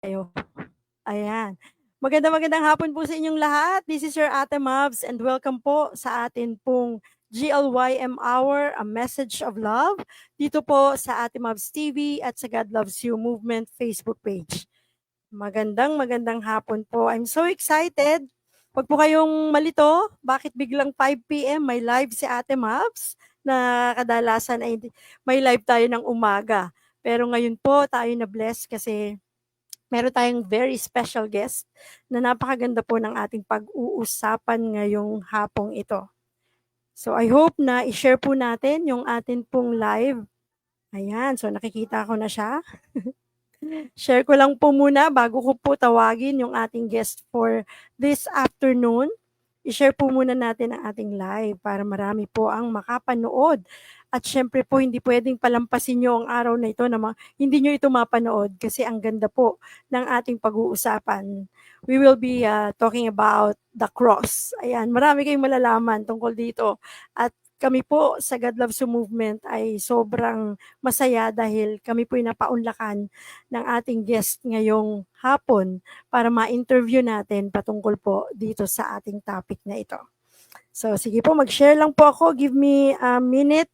tayo. Ayan. Magandang hapon po sa inyong lahat. This is your Ate Mavs and welcome po sa atin pong GLYM Hour, A Message of Love, dito po sa Ate Mavs TV at sa God Loves You Movement Facebook page. Magandang hapon po. I'm so excited. Huwag po kayong malito. Bakit biglang 5 p.m. may live si Ate Mavs na kadalasan ay may live tayo ng umaga. Pero ngayon po tayo na-bless kasi meron tayong very special guest na napakaganda po ng ating pag-uusapan ngayong hapong ito. So I hope na i-share po natin yung atin pong live. Ayan, so nakikita ko na siya. Share ko lang po muna bago ko po tawagin yung ating guest for this afternoon. I-share po muna natin ang ating live para marami po ang makapanood. At syempre po, hindi pwedeng palampasin nyo ang araw na ito na hindi nyo ito mapanood kasi ang ganda po ng ating pag-uusapan. We will be talking about the cross. Ayan, marami kayong malalaman tungkol dito. At kami po sa God Loves You Movement ay sobrang masaya dahil kami po ay napaunlakan ng ating guest ngayong hapon para ma-interview natin patungkol po dito sa ating topic na ito. So sige po, mag-share lang po ako. Give me a minute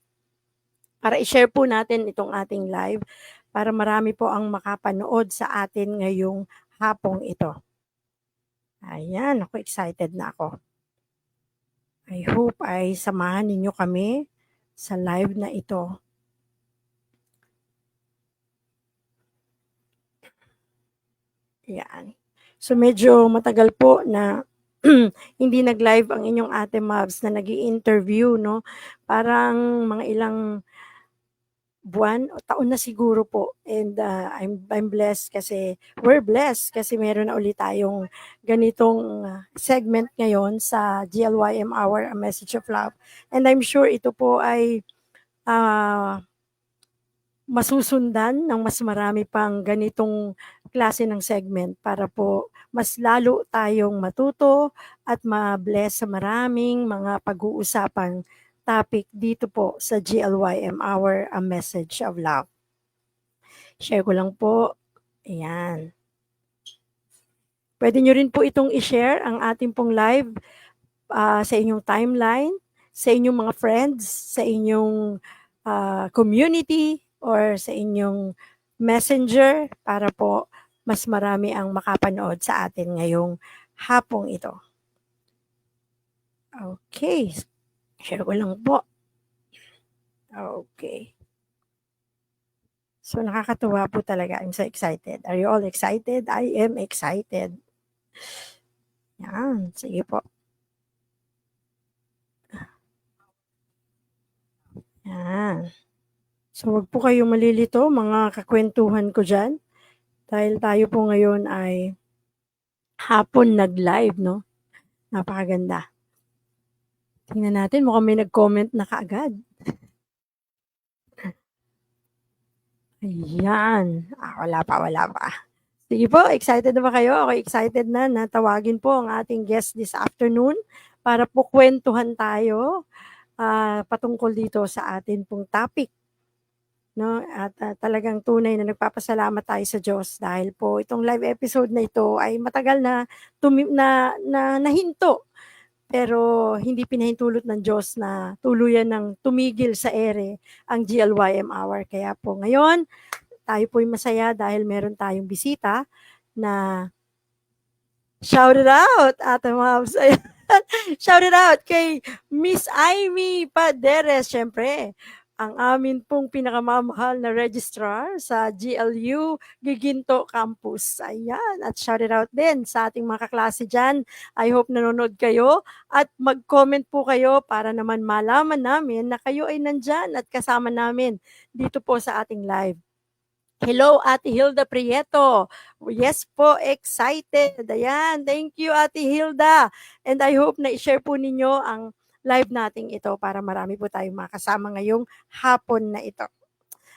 para i-share po natin itong ating live para marami po ang makapanood sa atin ngayong hapong ito. Ayan, ako excited na ako. I hope ay samahan ninyo kami sa live na ito. Ayan. So medyo matagal po na hindi nag-live ang inyong Ate Mavs na nag-i-interview, no? Parang mga ilang buwan o taon na siguro po. And I'm blessed kasi, we're blessed kasi meron na ulit tayong ganitong segment ngayon sa GLYM Hour, A Message of Love. And I'm sure ito po ay masusundan ng mas marami pang ganitong klase ng segment para po mas lalo tayong matuto at ma-bless sa maraming mga pag-uusapang topic dito po sa GLYM Hour, A Message of Love. Share ko lang po. Ayan. Pwede nyo rin po itong i-share ang ating pong live sa inyong timeline, sa inyong mga friends, sa inyong community, or sa inyong messenger para po mas marami ang makapanood sa atin ngayong hapong ito. Okay. Share ko lang po. Okay. So nakakatuwa po talaga. I'm so excited. Are you all excited? I am excited. Yan. Sige po. Yan. So wag po kayong malilito mga kakwentuhan ko dyan. Dahil tayo po ngayon ay hapon nag-live, no? Napakaganda. Tingnan natin, mukhang may nag-comment na kaagad. Ayan. Wala pa. Sige po, excited na ba kayo? Okay, excited na tawagin po ang ating guest this afternoon para po kwentuhan tayo patungkol dito sa atin pong topic. No? At talagang tunay na nagpapasalamat tayo sa Diyos dahil po itong live episode na ito ay matagal na nahinto. Pero hindi pinahintulot ng Diyos na tuluyan ng tumigil sa ere ang GLYM Hour. Kaya po ngayon, tayo po'y masaya dahil meron tayong bisita na shout it out, Ate Mavs. Shout it out kay Miss Amy Paderes, syempre. Ang amin pong pinakamamahal na registrar sa GLU Giginto Campus. Ayan. At shout it out din sa ating mga kaklase dyan. I hope nanonood kayo at mag-comment po kayo para naman malaman namin na kayo ay nandyan at kasama namin dito po sa ating live. Hello, Ate Hilda Prieto. Yes po, excited. Ayan, thank you, Ate Hilda. And I hope na i-share po ninyo ang live nating ito para marami po tayong makasama ngayong hapon na ito.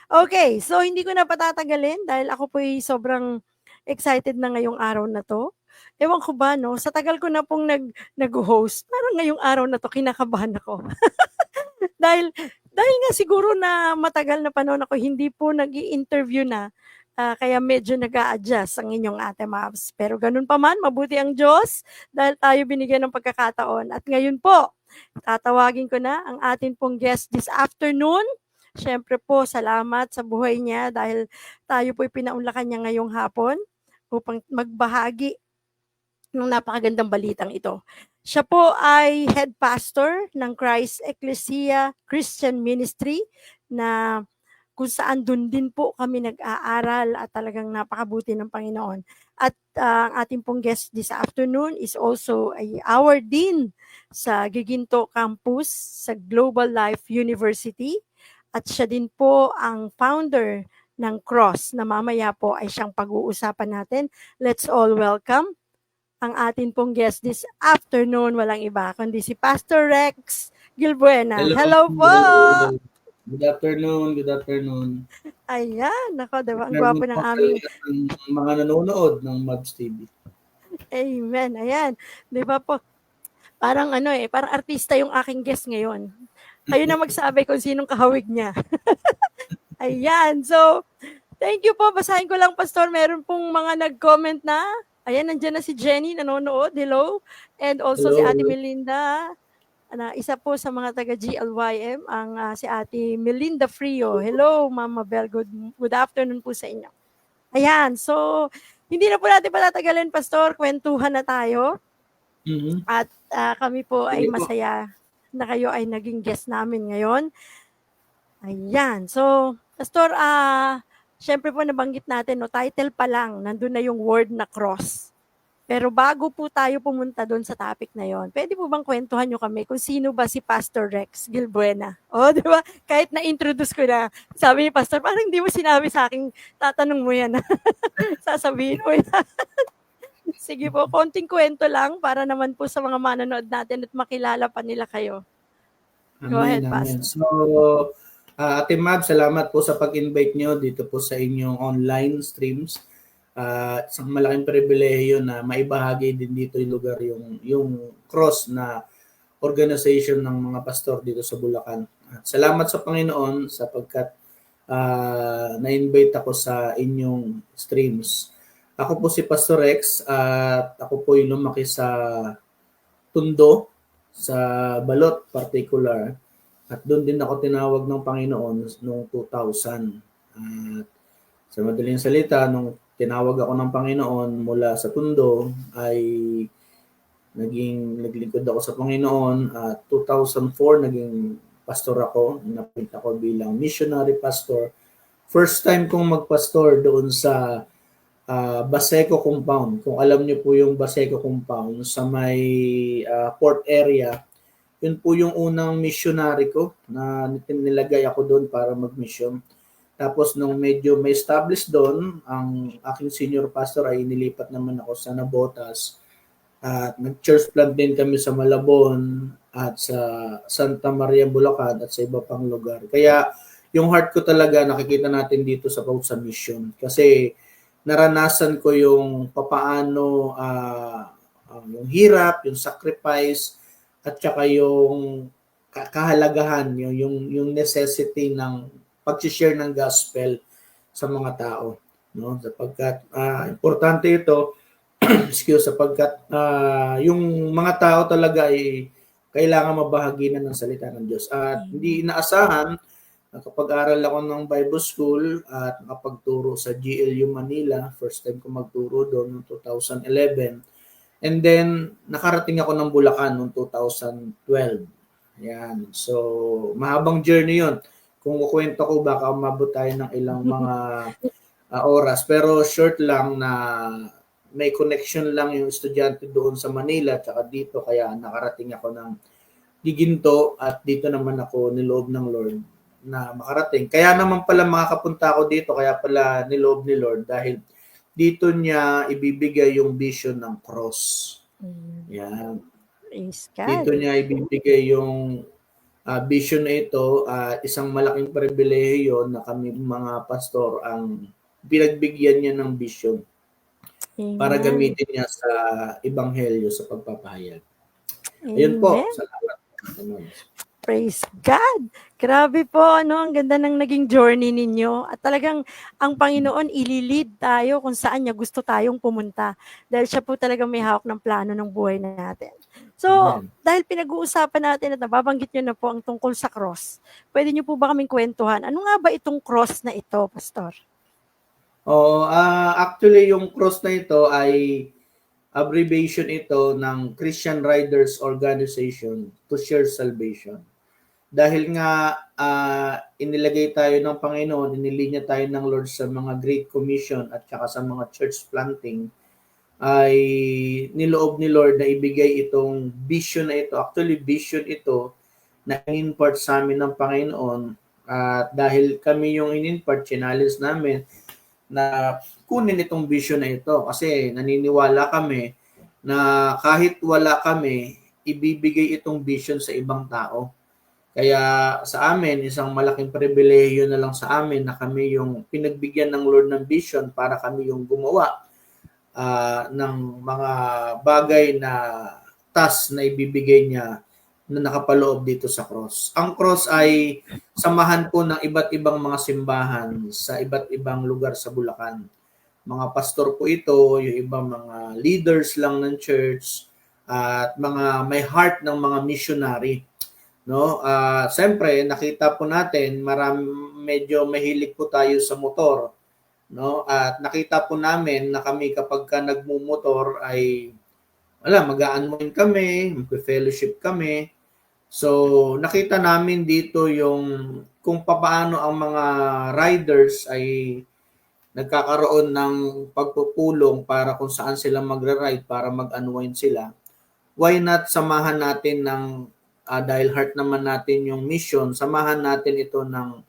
Okay, so hindi ko na patatagalin dahil ako po ay sobrang excited na ngayong araw na to. Ewan ko ba, no? Sa tagal ko na pong nag-host, parang ngayong araw na to, kinakabahan ako. dahil nga siguro na matagal na panahon ako hindi po nag-i-interview na Kaya medyo nag-a-adjust ang inyong Ate Mavs. Pero ganun pa man, mabuti ang Diyos dahil tayo binigyan ng pagkakataon. At ngayon po, tatawagin ko na ang atin pong guest this afternoon. Siyempre po, salamat sa buhay niya dahil tayo po'y pinaunlakan niya ngayong hapon upang magbahagi ng napakagandang balitang ito. Siya po ay head pastor ng Christ Ecclesia Christian Ministry na kung saan dun din po kami nag-aaral at talagang napakabuti ng Panginoon. At ang ating pong guest this afternoon is also our dean sa Giginto Campus sa Global Life University. At siya din po ang founder ng Cross na mamaya po ay siyang pag-uusapan natin. Let's all welcome ang atin pong guest this afternoon, walang iba kundi si Pastor Rex Gilbuena. Hello po! Good afternoon, good afternoon. Ayan, nako, diba? Ang gwapo ng aming mga nanonood ng Mavs TV. Amen, ayan. Di ba po? Parang parang artista yung aking guest ngayon. Kayo na magsabi kung sinong kahawig niya. Ayan, so, thank you po. Basahin ko lang, Pastor. Meron pong mga nag-comment na. Ayan, nandiyan na si Jenny, nanonood. Hello. And also Hello. si Ate Melinda. Isa po sa mga taga GLYM, si Ate Melinda Frio. Hello, Mama Bel. Good afternoon po sa inyo. Ayan, so, hindi na po natin patatagalin, Pastor. Kwentuhan na tayo. Mm-hmm. At kami po ay masaya na kayo ay naging guest namin ngayon. Ayan, so, Pastor, syempre po nabanggit natin, title pa lang, nandun na yung word na cross. Pero bago po tayo pumunta doon sa topic na yon, pwede po bang kwentuhan nyo kami kung sino ba si Pastor Rex Gilbuena? Di ba? Kahit na-introduce ko na, sabi ni Pastor, parang hindi mo sinabi sa akin, tatanong mo yan. Sasabihin mo yan. Sige po, konting kwento lang para naman po sa mga manonood natin at makilala pa nila kayo. Go ahead, Pastor. So, Ate Mab, salamat po sa pag-invite nyo dito po sa inyong online streams. Isang malaking pribilehiyo na maibahagi din dito yung lugar, yung cross na organization ng mga pastor dito sa Bulacan. At salamat sa Panginoon sapagkat na-invite ako sa inyong streams. Ako po si Pastor Rex at ako po yung lumaki sa Tondo, sa Balot particular. At doon din ako tinawag ng Panginoon noong 2000. At sa madaling salita, nung tinawag ako ng Panginoon mula sa Tondo, ay naglingkod ako sa Panginoon. At 2004, naging pastor ako. Napit ako bilang missionary pastor. First time kong magpastor doon sa Baseco Compound. Kung alam niyo po yung Baseco Compound sa may port area, yun po yung unang missionary ko na nilagay ako doon para mag-mission. Tapos nung medyo may establish doon, ang aking senior pastor ay inilipat naman ako sa Nabotas. At nag-church plant din kami sa Malabon at sa Santa Maria, Bulacan at sa iba pang lugar. Kaya yung heart ko talaga nakikita natin dito sa Pausa Mission. Kasi naranasan ko yung papaano yung hirap, yung sacrifice, at saka yung kahalagahan, yung necessity ng pag-share ng gospel sa mga tao, no? Sapagkat importante ito sapagkat yung mga tao talaga ay kailangan mabahaginan ng salita ng Diyos. At hindi inaasahan, nakapag-aral ako ng Bible School at nakapagturo sa GLU Manila. First time ko magturo doon noong 2011. And then, nakarating ako ng Bulacan noong 2012. Ayan. So, mahabang journey yon. Kung kukwento ko, baka umabot tayo ng ilang mga oras. Pero short lang na may connection lang yung estudyante doon sa Manila at dito. Kaya nakarating ako ng Giginto at dito naman ako niloob ng Lord na makarating. Kaya naman pala makakapunta ako dito, kaya pala niloob ni Lord dahil dito niya ibibigay yung vision ng cross. Yan. Dito niya ibibigay yung vision na ito. Isang malaking pribilehiyo na kami mga pastor ang pinagbigyan niya ng vision. Amen. Para gamitin niya sa ebanghelyo sa pagpapahayag. Ayun po. Salamat. Praise God! Grabe po, ano, ang ganda ng naging journey ninyo. At talagang ang Panginoon ililid tayo kung saan niya gusto tayong pumunta. Dahil siya po talagang may hawak ng plano ng buhay natin. So, Amen. dahil pinag-uusapan natin at nababanggit niyo na po ang tungkol sa cross, pwede niyo po ba kaming kwentuhan? Ano nga ba itong cross na ito, Pastor? Actually yung cross na ito ay abbreviation ito ng Christian Riders Organization to Share Salvation. Dahil nga inilagay tayo ng Panginoon, inilinya tayo ng Lord sa mga Great Commission at saka sa mga church planting, ay niloob ni Lord na ibigay itong vision na ito. Actually, vision ito na in-impart sa amin ng Panginoon. At dahil kami yung in-impart, chinalis namin na kunin itong vision na ito. Kasi naniniwala kami na kahit wala kami, ibibigay itong vision sa ibang tao. Kaya sa amin, isang malaking pribilehiyo na lang sa amin na kami yung pinagbigyan ng Lord ng vision para kami yung gumawa ng mga bagay na task na ibibigay niya na nakapaloob dito sa cross. Ang cross ay samahan po ng iba't ibang mga simbahan sa iba't ibang lugar sa Bulacan. Mga pastor po ito, yung ibang mga leaders lang ng church, at mga may heart ng mga missionary. No, siyempre nakita po natin medyo mahilig po tayo sa motor, no? At nakita po namin na kami kapag ka nagmumotor ay mag-a-unwind kami, magfe-fellowship kami. So, nakita namin dito yung kung paano ang mga riders ay nagkakaroon ng pagpupulong para kung saan sila magre-ride para mag-unwind sila. Why not samahan natin ng dahil heart naman natin yung mission, samahan natin ito ng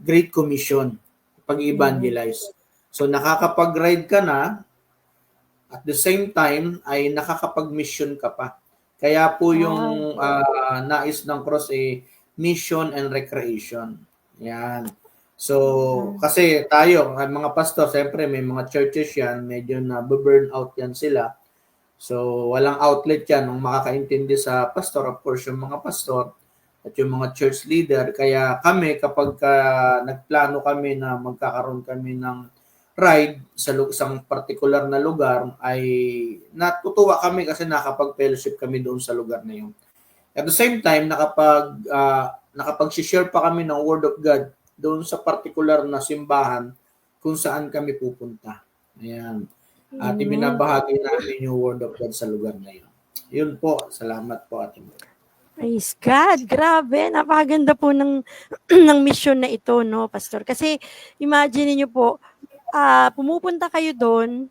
Great Commission, pag-evangelize. So nakakapag-ride ka na, at the same time ay nakakapag-mission ka pa. Kaya po yung nais ng cross mission and recreation. Yan. So, kasi tayo, mga pastor, siyempre may mga churches yan, medyo na burn out yan sila. So, walang outlet yan ng makakaintindi sa pastor, of course, yung mga pastor at yung mga church leader. Kaya kami, kapag nagplano kami na magkakaroon kami ng ride sa isang particular na lugar, ay natutuwa kami kasi nakapag-fellowship kami doon sa lugar na yun. At the same time, nakapag-share pa kami ng Word of God doon sa particular na simbahan kung saan kami pupunta. Ayan. At ibinabahagi namin yung Word of God sa lugar na yun. Yun po. Salamat po, Ate Mo. Praise God. Grabe. Napakaganda po ng, ng mission na ito, no, Pastor? Kasi imagine niyo po, pumupunta kayo doon,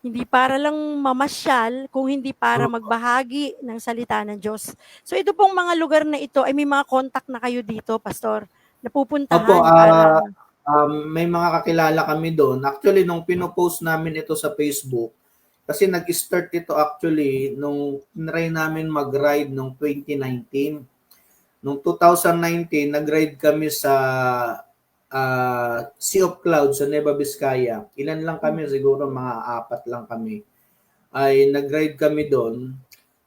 hindi para lang mamasyal, kung hindi para magbahagi ng salita ng Diyos. So ito pong mga lugar na ito, ay may mga contact na kayo dito, Pastor, napupuntahan Opo, para... may mga kakilala kami doon. Actually, nung pinopost namin ito sa Facebook, kasi nag-start ito actually nung try namin mag-ride nung 2019. Nung 2019, nag-ride kami sa Sea of Clouds sa Nueva Vizcaya. Ilan lang kami, siguro mga 4 lang kami. Ay nag-ride kami doon.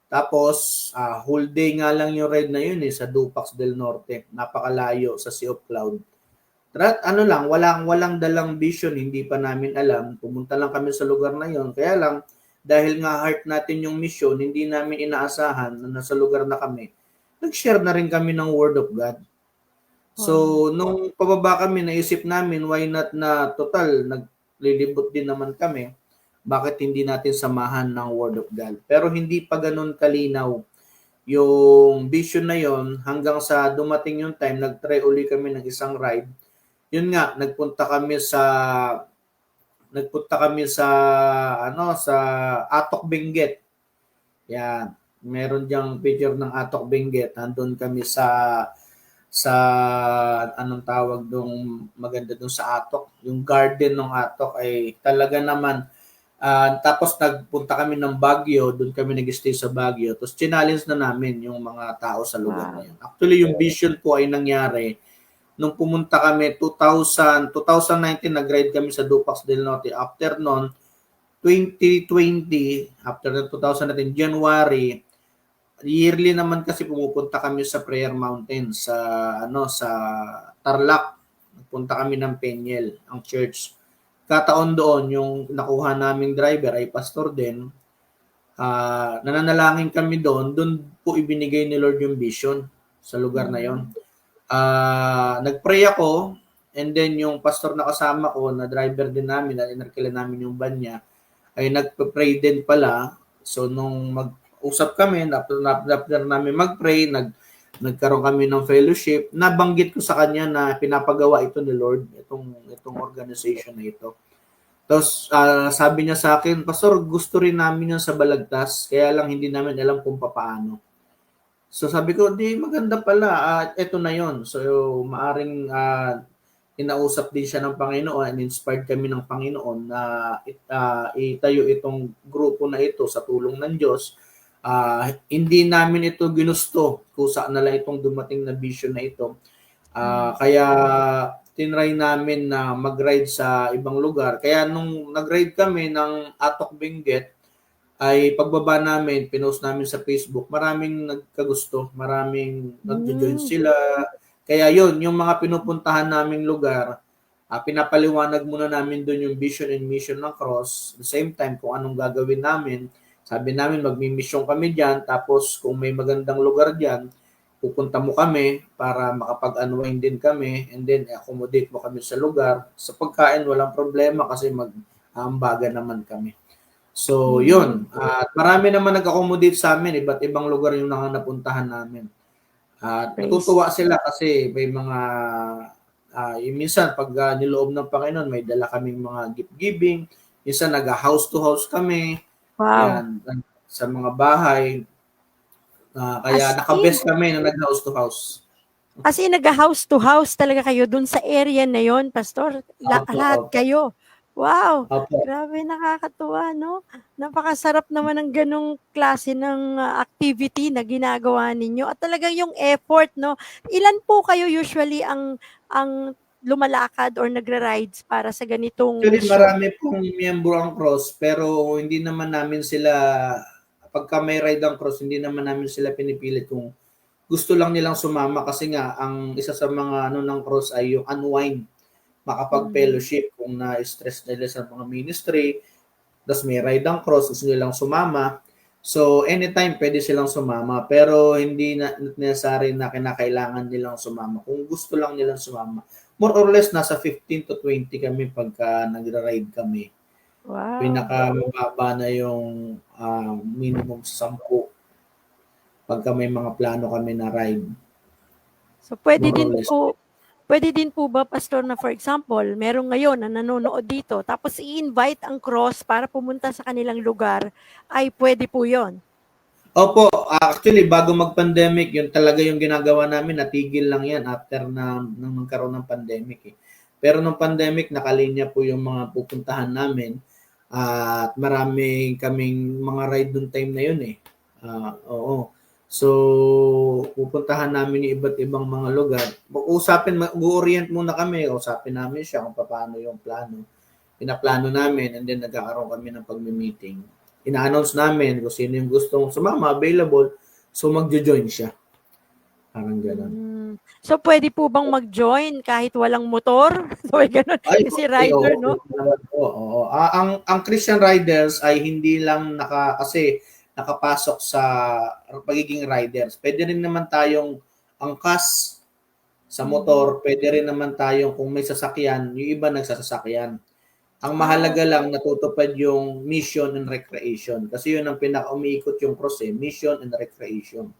Tapos, whole day nga lang yung ride na yun sa Dupax del Norte. Napakalayo sa Sea of Cloud. Walang dalang vision, hindi pa namin alam. Pumunta lang kami sa lugar na yon. Kaya lang, dahil nga heart natin yung mission, hindi namin inaasahan na nasa lugar na kami. Nag-share na rin kami ng Word of God. So, nung pababa kami, naisip namin, why not na total, naglilibot din naman kami. Bakit hindi natin samahan ng Word of God? Pero hindi pa ganun kalinaw yung vision na yon hanggang sa dumating yung time, nag-try uli kami ng isang ride. Yun nga, nagpunta kami sa sa Atok Benguet. Yan, meron diyang picture ng Atok Benguet. Nandun kami sa anong tawag dong maganda dun sa Atok. Yung garden ng Atok ay talaga naman. Tapos nagpunta kami ng Baguio, doon kami nag-stay sa Baguio. Tapos challenge na namin yung mga tao sa lugar na yun. Actually, yung vision po ay nangyari nung pumunta kami 2019, nag-ride kami sa Dupax del Norte. After noon, 2020, after 2019, January, yearly naman kasi pumupunta kami sa Prayer Mountain sa sa Tarlac. Punta kami ng Peñel, ang church. Kataon doon yung nakuha naming driver ay pastor din. Nananalangin kami doon po ibinigay ni Lord yung vision sa lugar na yon. Nagpray ako, and then yung pastor na kasama ko, na driver din namin, na inarkila namin yung van niya, ay nagpa-pray din pala. So nung mag-usap kami, after namin mag-pray, nagkaroon kami ng fellowship, nabanggit ko sa kanya na pinapagawa ito ni Lord, itong organization na ito. Tapos sabi niya sa akin, Pastor, gusto rin namin yan sa Balagtas, kaya lang hindi namin alam kung paano. So sabi ko, di maganda pala, ito na yon. So maaring inausap din siya ng Panginoon and inspired kami ng Panginoon na itayo itong grupo na ito sa tulong ng Diyos. Hindi namin ito ginusto kung saan na lang itong dumating na vision na ito. Kaya tinry namin na mag-ride sa ibang lugar. Kaya nung nag-ride kami ng Atok Benguet, ay pagbaba namin, pinost namin sa Facebook, maraming nagkagusto, maraming nag-join sila. Kaya yon, yung mga pinupuntahan naming lugar, pinapaliwanag muna namin doon yung vision and mission ng Cross. At the same time, kung anong gagawin namin, sabi namin magmi-mission kami dyan, tapos kung may magandang lugar dyan, pupunta mo kami para makapag-unwind din kami, and then accommodate mo kami sa lugar. Sa pagkain, walang problema kasi mag-aambaga naman kami. So, yun. At marami naman nag-accommodate sa amin, iba't ibang lugar yung napuntahan namin. At natutuwa sila kasi may mga, minsan pag niloob ng Panginoon, may dala kaming mga gift-giving, minsan nag-house to house kami, yan, sa mga bahay. Kaya naka-best kami na nag-house to house. As in, nag-house to house talaga kayo dun sa area na yon, Pastor? Lahat kayo? Wow! Grabe, nakakatuwa, no? Napakasarap naman ng ganong klase ng activity na ginagawa ninyo. At talagang yung effort, no? Ilan po kayo usually ang lumalakad or nagra-rides para sa ganitong Actually, mission? marami pong miyembro ang Cross, pero hindi naman namin sila, pagka may ride ang Cross, hindi naman namin sila pinipilit kung gusto lang nilang sumama kasi nga, ang isa sa mga ng Cross ay yung unwind, makapag-fellowship kung na-stress nila sa mga ministry, tapos may ride ang Cross, gusto nilang sumama. So, anytime pwede silang sumama, pero hindi na necessary na kinakailangan nilang sumama. Kung gusto lang nilang sumama, more or less nasa 15 to 20 kami pagka nagra-ride kami. Wow. Pinakamababa na yung minimum 10 pagka may mga plano kami na ride. So pwede din po ba, Pastor, na for example, merong ngayon na nanonood dito, tapos i-invite ang Cross para pumunta sa kanilang lugar, ay pwede po yon? Opo, actually bago mag-pandemic, yun talaga yung ginagawa namin, natigil lang yan after nang magkaroon ng pandemic. Pero nung pandemic, nakalinya po yung mga pupuntahan namin at marami kaming mga ride nung time na yun eh. Oo. So, pupuntahan namin yung iba't ibang mga lugar. Mag-orient muna kami, usapin namin siya kung paano yung plano. Pinaplano namin and then nagkakaroon kami ng pagmi-meeting. Ina-announce namin kung sino yung gustong sumama, available, so mag-join siya. Parang gano'n. So, pwede po bang mag-join kahit walang motor? So, gano'n. Kasi rider, no? Oo. Ang Christian riders ay hindi lang kasi nakapasok sa pagiging riders. Pwede rin naman tayong angkas sa motor, pwede rin naman tayong kung may sasakyan, yung iba nagsasasakyan. Ang mahalaga lang natutupad yung mission and recreation. Kasi yun ang pinaka-umiikot yung cross mission and recreation.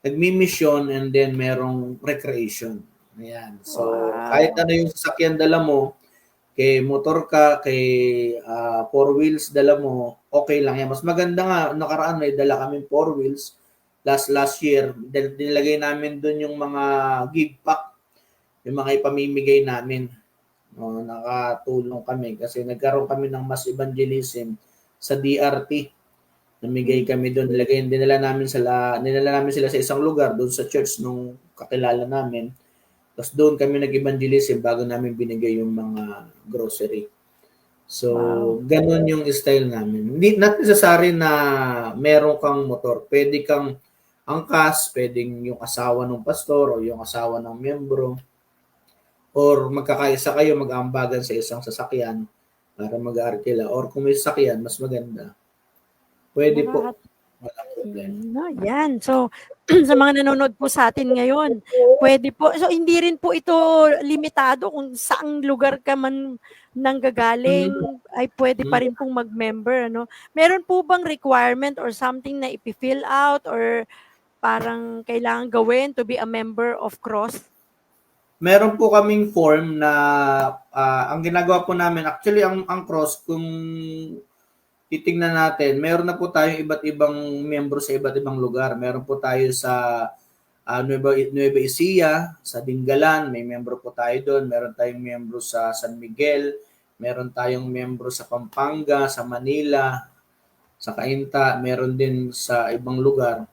Nagmi-mission and then merong recreation. Ayan. So, kahit ano yung sasakyan dala mo, kay motor ka, kay four wheels dala mo, okay lang yan. Mas maganda nga, nakaraan may dala kaming four wheels last year. Nilagay namin doon yung mga give pack, yung mga ipamimigay namin. Nakatulong kami kasi nagkaroon kami ng mass evangelism sa DRT. Namigay kami doon, dinala namin sila sa isang lugar doon sa church nung kakilala namin. Tapos doon kami nag-evangelism bago namin binigay yung mga grocery. So, ganun yung style namin. Not necessary na meron kang motor. Pwede kang angkas, pwedeng yung asawa ng pastor o yung asawa ng miyembro, or magkakaisa kayo, mag-aambagan sa isang sasakyan para mag-arkila, or kung may sasakyan, mas maganda. Pwede po. Walang problema. No, yan. So, sa mga nanonood po sa atin ngayon, pwede po. So, hindi rin po ito limitado kung saang lugar ka man nanggagaling, ay pwede pa rin pong mag-member. Ano? Meron po bang requirement or something na ipi-fill out or parang kailangan gawin to be a member of Cross? Meron po kaming form na ang ginagawa po namin, actually ang Cross, kung titingnan natin, meron na po tayong iba't ibang miyembro sa iba't ibang lugar. Meron po tayo sa Nueva Ecija, sa Dingalan, may miyembro po tayo doon. Meron tayong miyembro sa San Miguel, meron tayong miyembro sa Pampanga, sa Manila, sa Cainta, meron din sa ibang lugar.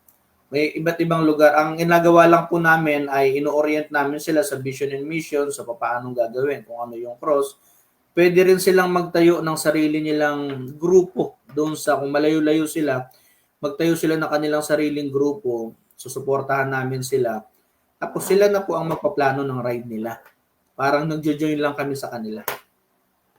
May iba't ibang lugar. Ang ginagawa lang po namin ay ino-orient namin sila sa vision and mission, sa paano gagawin, kung ano yung Cross. Pwede rin silang magtayo ng sarili nilang grupo doon sa, kung malayo-layo sila, magtayo sila ng kanilang sariling grupo, susuportahan namin sila. Tapos sila na po ang magpaplano ng ride nila. Parang nagjo-join lang kami sa kanila.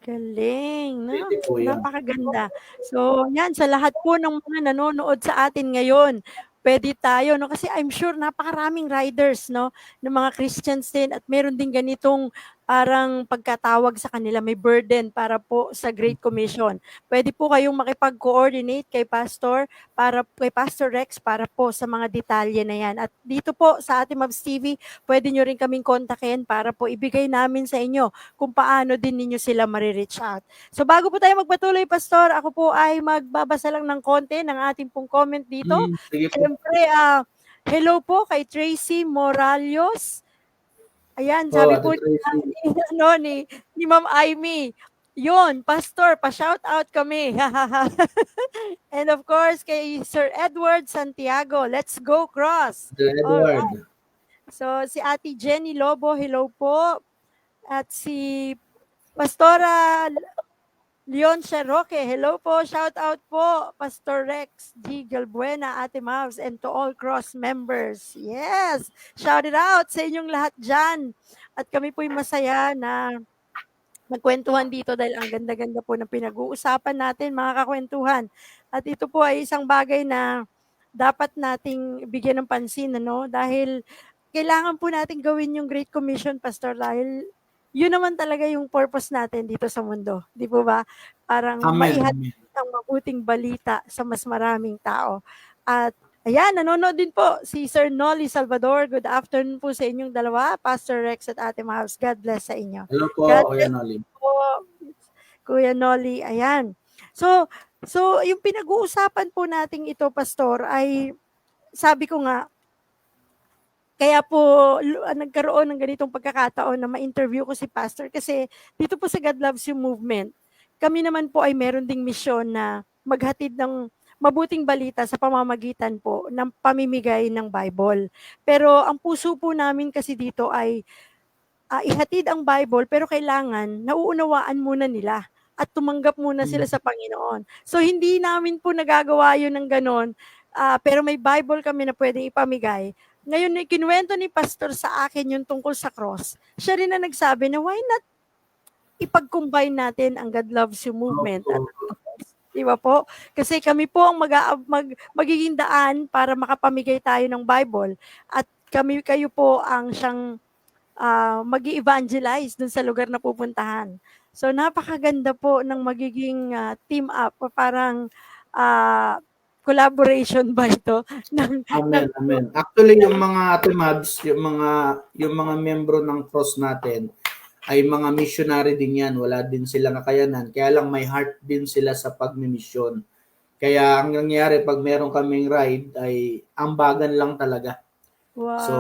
Galing, no? Pwede po yan. Napakaganda. So, yan, sa lahat po ng mga nanonood sa atin ngayon, pwede tayo, no? Kasi I'm sure napakaraming riders, no? Ng mga Christians din at meron din ganitong parang pagkatawag sa kanila, may burden para po sa Great Commission. Pwede po kayong makipag-coordinate kay kay Pastor Rex para po sa mga detalye na yan. At dito po sa ating Mavs TV, pwede nyo rin kaming kontakin para po ibigay namin sa inyo kung paano din ninyo sila marireach out. So bago po tayo magpatuloy, Pastor, ako po ay magbabasa lang ng konti ng ating pong comment dito. Sige po. Siyempre, hello po kay Tracy Moralios. Ayan, sabi po ni Ma'am Aimee, yun, Pastor, pa-shout out kami. And of course, kay Sir Edward Santiago, let's go Cross. Edward. Alright. So, si Ate Jenny Lobo, hello po. At si Pastora Leon Roque, hello po, shout out po, Pastor Rex G. Galbuena, Ate Mavs, and to all Cross members. Yes, shout it out sa inyong lahat dyan. At kami po'y masaya na nagkwentuhan dito dahil ang ganda-ganda po ng pinag-uusapan natin, mga kakwentuhan. At ito po ay isang bagay na dapat nating bigyan ng pansin, ano? Dahil kailangan po natin gawin yung Great Commission, Pastor, dahil yun naman talaga yung purpose natin dito sa mundo. Di po ba? Parang maihatid ang mabuting balita sa mas maraming tao. At ayan, nanonood din po si Sir Nolly Salvador. Good afternoon po sa inyong dalawa, Pastor Rex at Ate Mavs. God bless sa inyo. Hello po, Kuya Nolly. Kuya Nolly, ayan. So yung pinag-uusapan po nating ito, Pastor, ay sabi ko nga, kaya po nagkaroon ng ganitong pagkakataon na ma-interview ko si Pastor kasi dito po sa God Loves You Movement, kami naman po ay meron ding misyon na maghatid ng mabuting balita sa pamamagitan po ng pamimigay ng Bible. Pero ang puso po namin kasi dito ay ihatid ang Bible pero kailangan nauunawaan muna nila at tumanggap muna sila sa Panginoon. So hindi namin po nagagawa yun ng ganon, pero may Bible kami na pwedeng ipamigay. Ngayon, kinuwento ni Pastor sa akin yung tungkol sa cross. Siya rin na nagsabi na why not ipag-combine natin ang God Loves You movement. Di ba po? Kasi kami po ang magiging daan para makapamigay tayo ng Bible. At kayo po ang siyang mag-i-evangelize dun sa lugar na pupuntahan. So napakaganda po ng magiging team up. Parang collaboration ba ito? Amen. Actually, yung mga Atimabs, yung mga membro ng Cross natin, ay mga missionary din yan. Wala din silang kakayanan. Kaya lang may heart din sila sa pagmimisyon. Kaya ang nangyayari, pag meron kaming ride, ay ambagan lang talaga. Wow. So,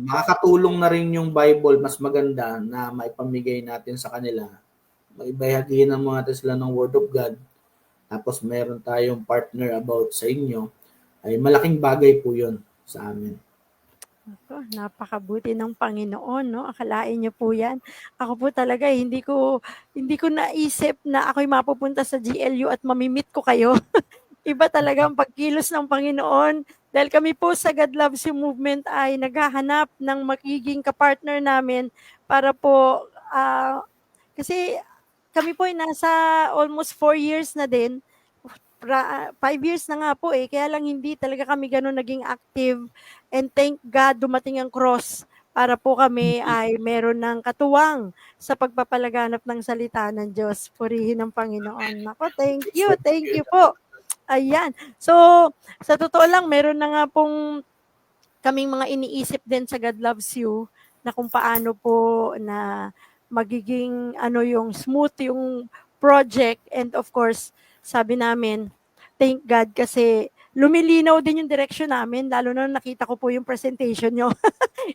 makakatulong na rin yung Bible, mas maganda na maipamigay natin sa kanila. Maibahagihan natin sila ng Word of God. Tapos meron tayong partner about sa inyo, ay malaking bagay po yun sa amin. Napakabuti ng Panginoon, no? Akalain niyo po yan. Ako po talaga, hindi ko naisip na ako'y mapupunta sa GLU at mamimit ko kayo. Iba talaga ang pagkilos ng Panginoon. Dahil kami po sa God Loves You Movement ay naghahanap ng magiging kapartner namin para po, kasi kami po ay nasa almost 4 years na din. 5 years na nga po kaya lang hindi talaga kami gano'n naging active, and thank God dumating ang cross para po kami ay meron ng katuwang sa pagpapalaganap ng salita ng Diyos. Purihin ang Panginoon. Naku, thank you po. Ayan. So, sa totoo lang meron na nga pong kaming mga iniisip din sa God Loves You na kung paano po na magiging yung smooth yung project, and of course, sabi namin, thank God kasi lumilinaw din yung direction namin lalo na nakita ko po yung presentation nyo.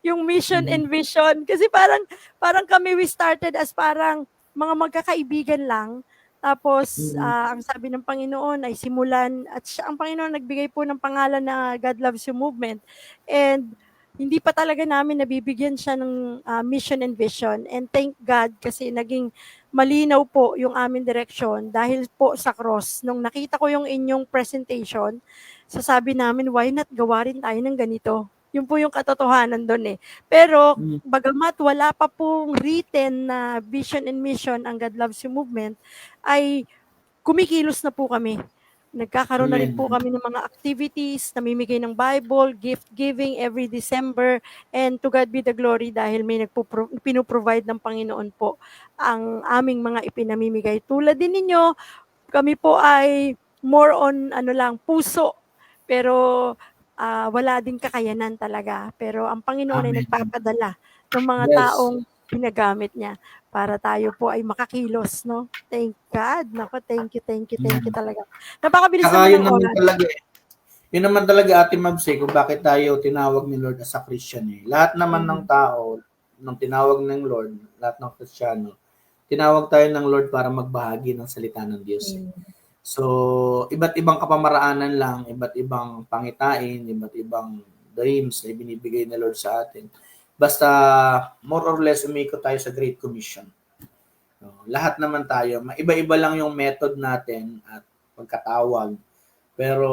Yung mission and vision. Kasi parang kami we started as parang mga magkakaibigan lang. Tapos, ang sabi ng Panginoon ay simulan, at ang Panginoon nagbigay po ng pangalan na God Loves You Movement. And hindi pa talaga namin nabibigyan siya ng mission and vision. And thank God kasi naging malinaw po yung aming direction dahil po sa cross. Nung nakita ko yung inyong presentation, sasabi namin, why not gawa rin tayo ng ganito? Yun po yung katotohanan doon Pero bagamat wala pa pong written na vision and mission ang God Loves You Movement, ay kumikilos na po kami. Nagkakaroon na rin po Amen. kami ng mga activities, namimigay ng Bible, gift giving every December, and to God be the glory dahil may pinoprovide ng Panginoon po ang aming mga ipinamimigay. Tulad din ninyo, kami po ay more on puso, pero wala din kakayanan talaga. Pero ang Panginoon ay Amen. nagpapadala ng mga Yes. taong ginagamit niya para tayo po ay makakilos, no? Thank God. Naku, thank you talaga. Napakabilis Saka naman yun ng naman oras. talaga yun naman talaga Ate Mabs kung bakit tayo tinawag ni Lord as a Christian Lahat naman ng tao, nung tinawag ng Lord, lahat ng Kristiyano, tinawag tayo ng Lord para magbahagi ng salita ng Diyos. So, iba't ibang kapamaraanan lang, iba't ibang pangitain, iba't ibang dreams na ibinibigay ni Lord sa atin. Basta more or less umikot tayo sa Great Commission. Lahat naman tayo, iba-iba lang yung method natin at pagkatawag. Pero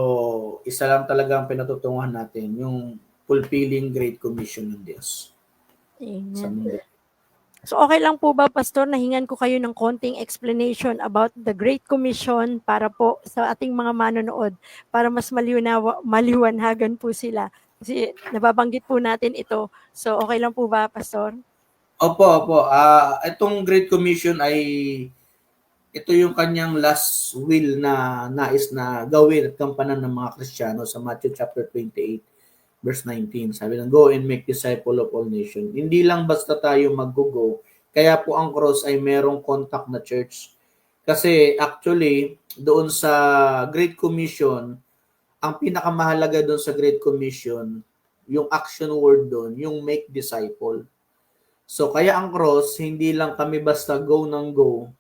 isa lang talaga ang pinatutunguhan natin, yung fulfilling Great Commission ng Diyos sa Amen. mundo. So okay lang po ba, Pastor, nahingan ko kayo ng konting explanation about the Great Commission para po sa ating mga manonood, para mas maliwanhagan po sila. Kasi nababanggit po natin ito. So okay lang po ba, Pastor? Opo. Itong Great Commission ay ito yung kanyang last will na nais na gawin at gampanan ng mga Kristiyano sa Matthew chapter 28 verse 19. Sabi ng go and make disciple of all nations. Hindi lang basta tayo mag-go. Kaya po ang cross ay merong contact na church. Kasi actually, doon sa Great Commission, ang pinakamahalaga doon sa Great Commission, yung action word doon, yung make disciple. So kaya ang cross, hindi lang kami basta go ng go,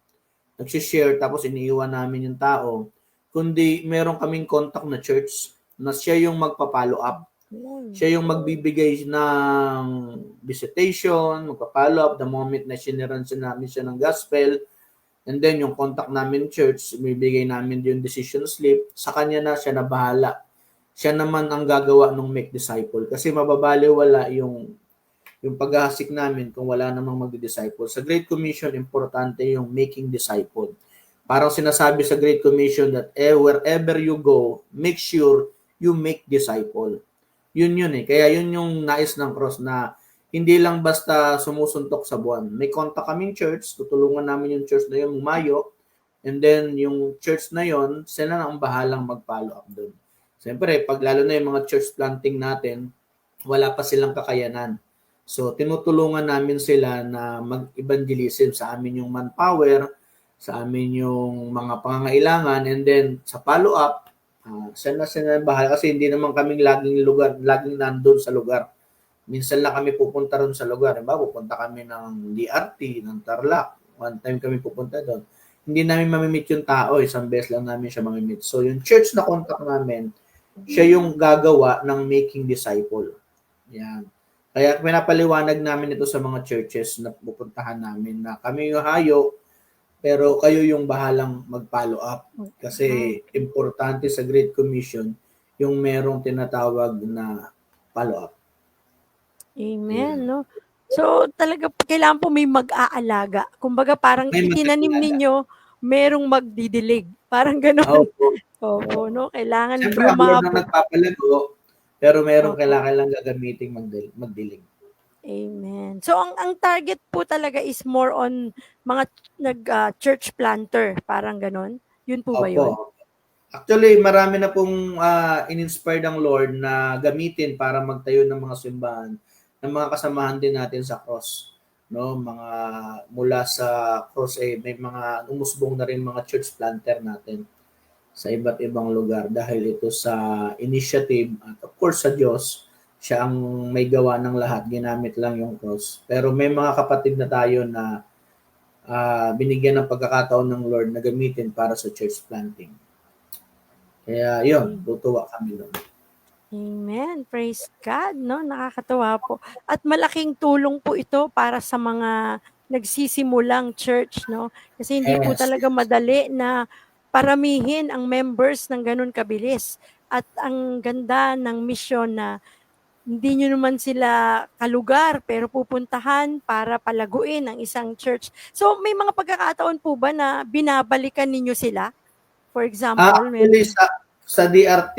nagsishare tapos iniiwan namin yung tao, kundi meron kaming contact na church na siya yung magpa-follow up. Siya yung magbibigay ng visitation, magpa-follow up the moment na siniran namin siya ng gospel. And then yung contact namin church, bibigay namin yung decision slip. Sa kanya na siya na bahala. Siya naman ang gagawa ng make disciple. Kasi mababaliwala yung paghahasik namin kung wala namang magdi-disciple. Sa Great Commission, importante yung making disciple. Parang sinasabi sa Great Commission that wherever you go, make sure you make disciple. Yun Kaya yun yung nais ng cross na hindi lang basta sumusuntok sa buwan. May contact kaming church, tutulungan namin yung church na yun umayo, and then yung church na yun, sila na ang bahalang mag-follow up doon. Siyempre, pag lalo na yung mga church planting natin, wala pa silang kakayanan. So, tinutulungan namin sila na mag-evangelism sa amin yung manpower, sa amin yung mga pangangailangan, and then sa follow-up, sila bahala kasi hindi naman kaming laging nandun sa lugar. Minsan lang kami pupunta ron sa lugar. Pupunta kami ng DRT, ng Tarlac. One time kami pupunta doon. Hindi namin mamimit yung tao. Isang beses lang namin siya mamimit. So, yung church na contact namin, siya yung gagawa ng making disciple. Yan. Kaya pinapaliwanag namin ito sa mga churches na pupuntahan namin na kami yung hayo, pero kayo yung bahalang mag-follow up. Kasi Ah, importante sa Great Commission yung merong tinatawag na follow up. amen, Ayan. no? So, talaga kailangan po may mag-aalaga. Kumbaga parang May itinanim mag-alaga. ninyo, merong magdidilig. Parang gano'n. Opo. Opo, Oo. no? Kailangan Siyempre ang Lord ang lumabo. nagpapalago, pero merong Opo. kailangan lang gagamiting magdilig. Amen. So, ang target po talaga is more on mga church planter. Parang gano'n. Yun po ba yun? Opo. Actually, marami na pong in-inspired ang Lord na gamitin para magtayo ng mga simbahan ng mga kasamahan din natin sa cross. No, mga mula sa cross may mga umusbong na rin mga church planter natin sa iba't ibang lugar dahil ito sa initiative at of course sa Diyos, siya ang may gawa ng lahat, ginamit lang yung cross. Pero may mga kapatid na tayo na binigyan ng pagkakataon ng Lord na gamitin para sa church planting. Kaya yun, tutuwa kami doon. Amen. Praise God, no? Nakakatuwa po. At malaking tulong po ito para sa mga nagsisimulang church, no? Kasi hindi po Yes. talaga madali na paramihin ang members ng ganun kabilis. At ang ganda ng mission na hindi nyo naman sila kalugar pero pupuntahan para palaguin ang isang church. So may mga pagkakataon po ba na binabalikan ninyo sila? For example, Actually, meron. sa DRT,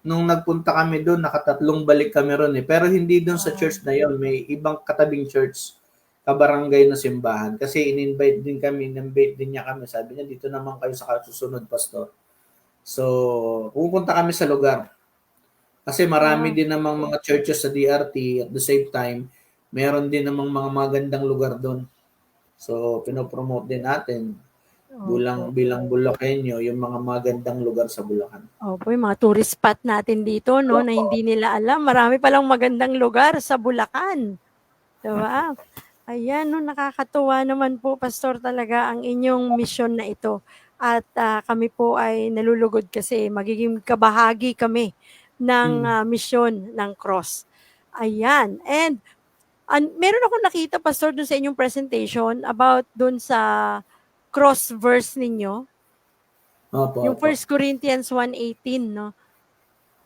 nung nagpunta kami doon, nakatatlong balik kami ron eh. Pero hindi doon sa church na yon, may ibang katabing church, kabarangay na simbahan. Kasi in-invite din kami, in-invite din niya kami. Sabi niya, dito naman kayo sa susunod, pastor. So, pupunta kami sa lugar. Kasi marami Wow. din namang mga churches sa DRT at the same time, meron din namang mga magandang lugar doon. So, pinopromote din natin Opo. bilang Bulakenyo, yung mga magandang lugar sa Bulacan. Opo, yung mga tourist spot natin dito, no, na Opo. hindi nila alam. Marami palang magandang lugar sa Bulacan. Diba? Ayan, no, nakakatuwa naman po, Pastor, talaga ang inyong mission na ito. At kami po ay nalulugod kasi magiging kabahagi kami ng Mm. mission ng cross. Ayan. And meron akong nakita, Pastor, dun sa inyong presentation about dun sa cross verse ninyo. Opo, Yung opo. 1 Corinthians 1:18, no?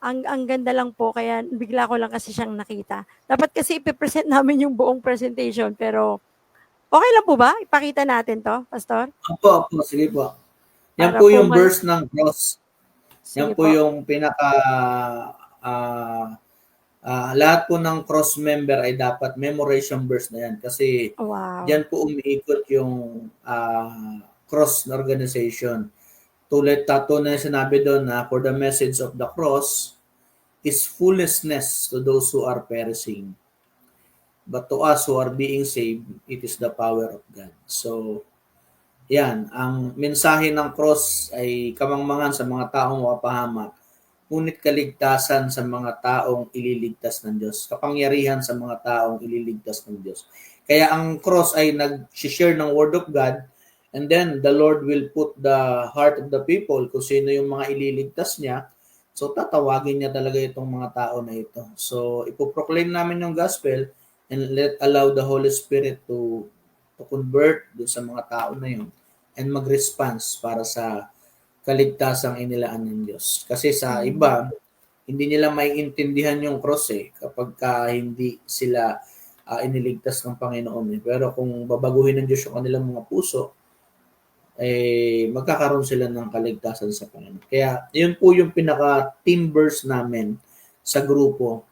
Ang ganda lang po kaya bigla ko lang kasi siyang nakita. Dapat kasi ipe-present namin yung buong presentation pero okay lang po ba? Ipakita natin 'to, Pastor? Opo, opo, sige po. Yan Para po po yung verse ng cross. Yan sige po po. yung pinaka ah, lahat po ng cross member ay dapat memorization verse na yan kasi Wow. diyan po umiikot yung cross na organization. Tulad tato na sinabi doon na for the message of the cross is foolishness to those who are perishing. But to us who are being saved, it is the power of God. So, yan, ang mensahe ng cross ay kamangmangan sa mga taong mapahamak, ngunit kaligtasan sa mga taong ililigtas ng Diyos, kapangyarihan sa mga taong ililigtas ng Diyos. Kaya ang cross ay nag-share ng Word of God, and then the Lord will put the heart of the people kung sino yung mga ililigtas niya. So tatawagin niya talaga itong mga tao na ito. So ipoproclaim namin yung gospel and allow the Holy Spirit to convert dun sa mga tao na yun and mag-response para sa kaligtasang inilaan ng Diyos. Kasi sa Amen. iba, hindi nila maiintindihan yung cross kapag hindi sila iniligtas ng Panginoon. Pero kung babaguhin ng Diyos yung kanilang mga puso, magkakaroon sila ng kaligtasan sa Panginoon. Kaya yun po yung pinaka-team verse namin sa grupo,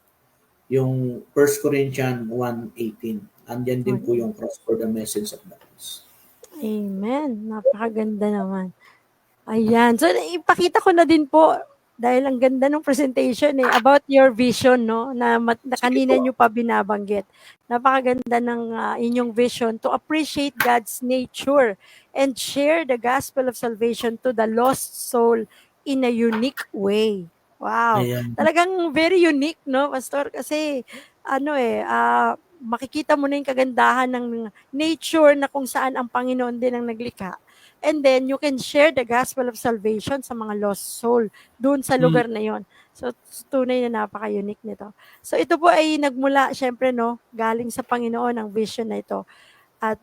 yung 1 Corinthians 1:18. Andyan din po yung cross for the message of the cross. Amen. Napakaganda naman. Ayan. So ipakita ko na din po dahil ang ganda ng presentation about your vision, no, na Sige kanina po. niyo pa binabanggit. Napakaganda ng inyong vision to appreciate God's nature and share the gospel of salvation to the lost soul in a unique way. Wow. Ayan. Talagang very unique, no, Pastor? Kasi makikita mo na yung kagandahan ng nature na kung saan ang Panginoon din ang naglikha. And then you can share the gospel of salvation sa mga lost soul doon sa Mm. lugar na yon. So tunay na napaka-unique nito. So ito po ay nagmula syempre, no, galing sa Panginoon ang vision na ito. At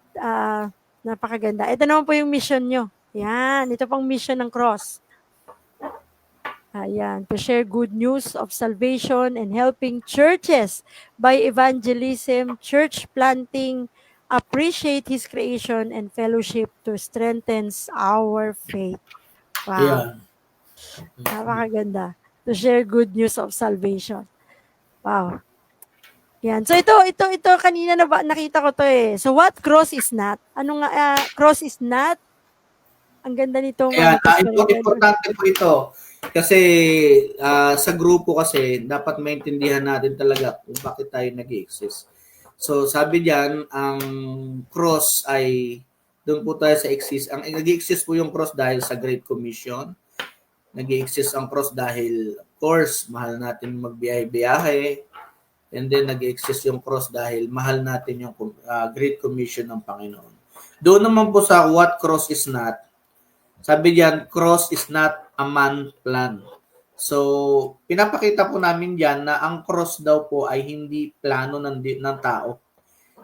Napakaganda. Ito naman po yung mission nyo. Yan, ito pong mission ng cross. Ayan, to share good news of salvation and helping churches by evangelism, church planting, appreciate His creation and fellowship to strengthens our faith. Wow, Ayan. napakaganda. To share good news of salvation. Wow. Yan. So ito kanina na nakita ko to eh. So what cross is not? Ano nga cross is not? Ang ganda nitong Ayan, Pastor Edward. importante po ito. Kasi sa grupo kasi, dapat maintindihan natin talaga kung bakit tayo nag-exist. So sabi diyan, ang cross ay, doon po tayo sa exist. Ang nag-exist po yung cross dahil sa Great Commission. Nag-exist ang cross dahil, of course, mahal natin magbiyahe-biyahe. And then nag-exist yung cross dahil mahal natin yung Great Commission ng Panginoon. Doon naman po sa what cross is not, sabi diyan, cross is not a man plan. So, pinapakita po namin diyan na ang cross daw po ay hindi plano ng tao.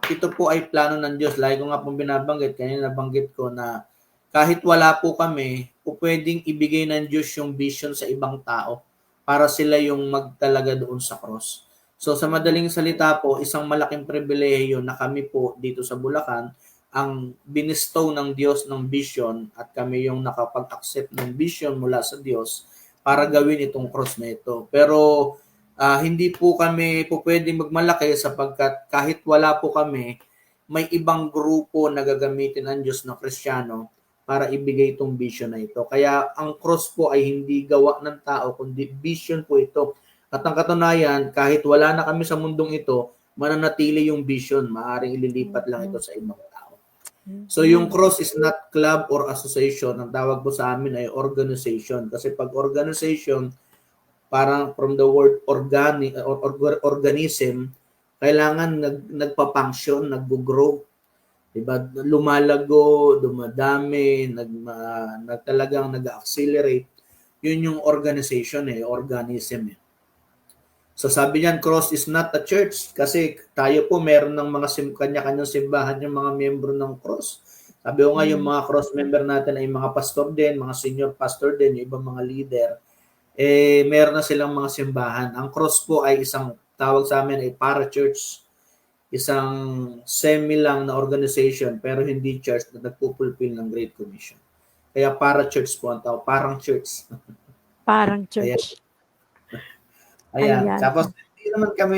Ito po ay plano ng Diyos. Lagi ko nga pong binabanggit, kanina nabanggit ko na kahit wala po kami, po pwedeng ibigay ng Diyos yung vision sa ibang tao para sila yung magtalaga doon sa cross. So sa madaling salita po, isang malaking pribilehiyo na kami po dito sa Bulacan ang binistow ng Diyos ng vision at kami yung nakapag-accept ng vision mula sa Diyos para gawin itong cross na ito. Pero hindi po kami po pwedeng magmalaki sapagkat kahit wala po kami, may ibang grupo na gagamitin ang Diyos na Kristiyano para ibigay itong vision na ito. Kaya ang cross po ay hindi gawa ng tao, kundi vision po ito. At ang katunayan, kahit wala na kami sa mundong ito, mananatili yung vision. Maaring ililipat lang ito sa ibang tao. So yung cross is not club or association. Ang tawag po sa amin ay organization. Kasi pag organization, parang from the word organism, kailangan nagpa-function, nag-grow. Diba? Lumalago, dumadami, talagang nag-accelerate. Yun yung organization organism eh. So sabi niyan, cross is not a church kasi tayo po meron ng mga kanya-kanyang simbahan yung mga miyembro ng cross. Sabi ko nga yung mga cross member natin ay mga pastor din, mga senior pastor din, yung ibang mga leader. Meron na silang mga simbahan. Ang cross po ay isang tawag sa amin ay para-church. Isang semi lang na organization pero hindi church na nagpupulfill ng Great Commission. Kaya para-church po ang tawag, parang church. Parang church. Ayan. Ayan. Tapos hindi naman kami,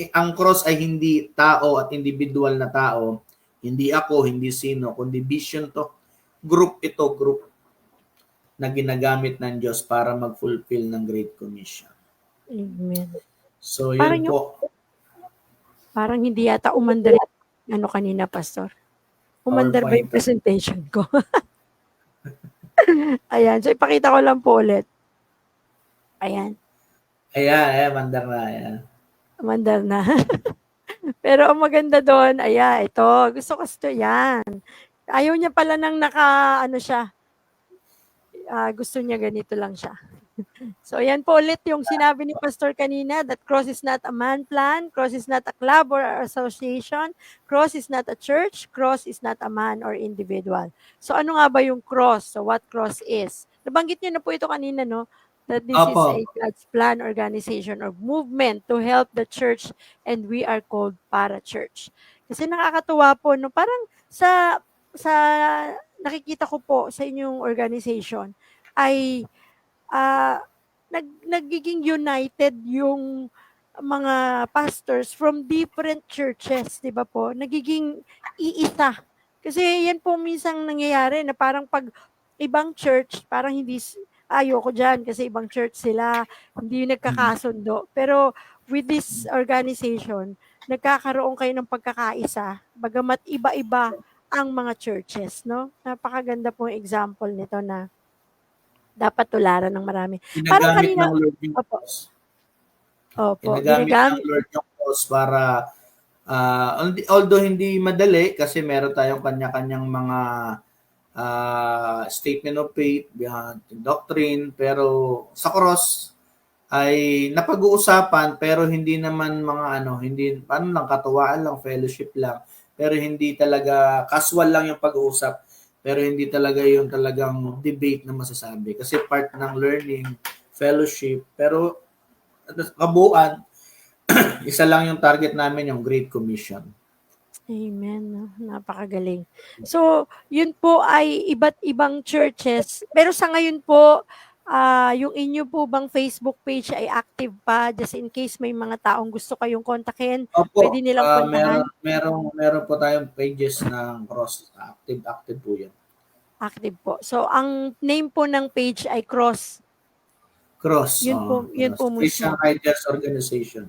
ang cross ay hindi tao at individual na tao. Hindi ako, hindi sino, kundi vision to. Group ito, group na ginagamit ng Diyos para mag-fulfill ng Great Commission. Amen. So, yun po. Parang hindi yata umandar kanina, Pastor. Umandar ba yung presentation ko? Ayan. So, ipakita ko lang po ulit. Ayan. Ayan, mandar na. Ayan. Mandar na. Pero ang maganda doon, ito. Gusto ko ito, yan. Ayaw niya pala ng siya. Gusto niya ganito lang siya. So, yan po ulit yung sinabi ni Pastor kanina, that cross is not a man plan, cross is not a club or association, cross is not a church, cross is not a man or individual. So, ano nga ba yung cross? So, what cross is? Nabanggit niyo na po ito kanina, no? That this is a God's plan, organization, or movement to help the church and we are called para-church. Kasi nakakatuwa po, no? Parang sa nakikita ko po sa inyong organization ay nagiging united yung mga pastors from different churches, di ba po? Nagiging iisa. Kasi yan po minsan nangyayari na parang pag ibang church, parang hindi, ayoko dyan kasi ibang church sila, hindi nagkakasundo. Pero with this organization, nagkakaroon kayo ng pagkakaisa, bagamat iba-iba ang mga churches, no? Napakaganda pong example nito na dapat tularan ng marami. Parang kanina, ng Lord yung cross. Ginagamit ng Lord yung cross para, although hindi madali kasi meron tayong kanya-kanyang mga statement of faith, doctrine, pero sa cross ay napag-uusapan pero hindi naman mga hindi lang katuwaan lang, fellowship lang. pero hindi talaga casual lang yung pag-uusap, pero hindi talaga yung talagang debate na masasabi. Kasi part ng learning, fellowship, pero kabuuan, isa lang yung target namin, yung Great Commission. Amen. No? Napakagaling. So, yun po ay iba't ibang churches. Pero sa ngayon po, yung inyo po bang Facebook page ay active pa? Just in case may mga taong gusto kayong kontakin, pwede Opo, nilang puntahan? meron po tayong pages ng Cross. Active po yan. Active po. So, ang name po ng page ay Cross. Cross, Yun po Christian mismo. Writers Organization.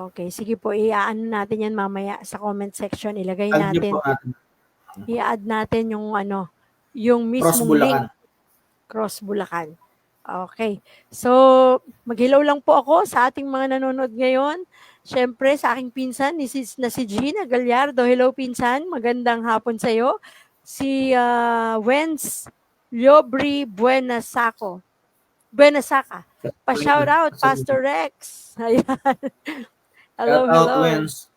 Okay. Sige po, iaano natin yan mamaya sa comment section. Ilagay Tag niyo po natin. natin. I-add natin yung Cross mismong link. Bulacan. Cross Bulacan. Okay. So, mag-hello lang po ako sa ating mga nanonood ngayon. Siyempre, sa aking pinsan, na si Gina Gallardo. Hello, pinsan. Magandang hapon sa iyo. Si Wenz Liobri Buenasaka. Pa-shout out, Pastor Rex. Ayan. Hello, Shout out, hello. Wens.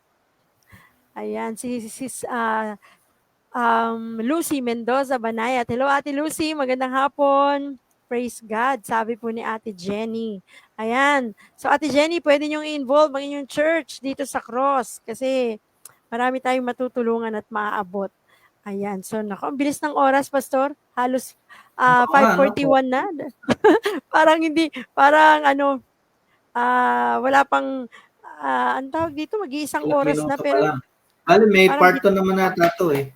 Ayan, si Lucy Mendoza Banayat. Hello, Ate Lucy. Magandang hapon. Praise God, sabi po ni Ate Jenny. Ayan. So, Ate Jenny, pwede niyong i-involve ang inyong church dito sa Cross kasi marami tayong matutulungan at maaabot. Ayan. So, naku, ang bilis ng oras, Pastor. Halos Oo nga, no? 5:41 na. Wala pang, ang tawag dito, mag-iisang Ilang oras na, minuto pa pero lang. Bali, may parang part 2 naman nata to eh.